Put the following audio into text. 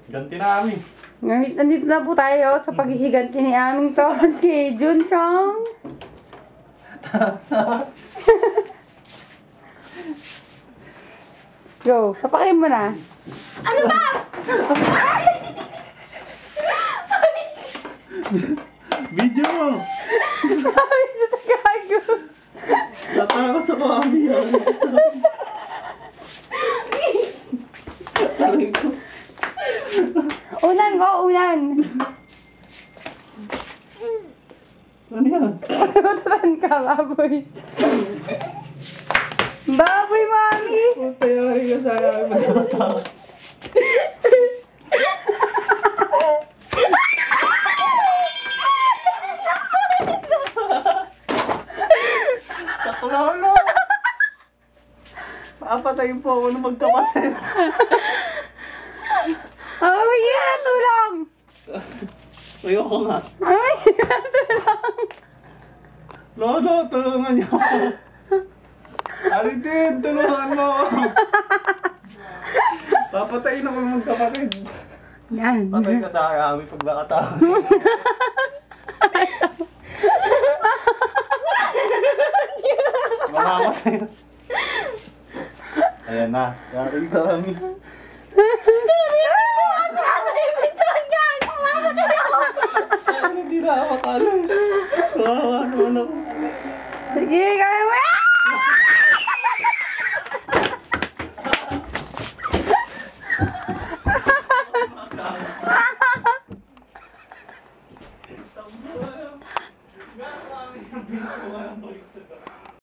Ganti namin. Nandito na po tayo sa paghihiganti ni aming tord kay Junchong. Go, sapakin mo na. Ano ba? Video mo! Sabi sa tagago. Nataka sa kami yan. Aray ko. Unan ko, unan. Ano yan? Tututan ka, baboy. Baboy, mami. Puta yari ka sa akin. Matatawa. Saklolo! Papatayin po ako ng magkapatid. Baboy, yan, tulong. Ayoko nga. Ay, tulong. Lolo, tulungan niyo ako. Alidin, tulungan mo ako. Papatayin ako ng magkapatid. Yan. Patay ka sa akin pag nakatawa. Mamamatay na. Ayan na. Yari kami. Ay, hindi na ako makalas. Kawawa naman ako. Sige, kaya mo yan!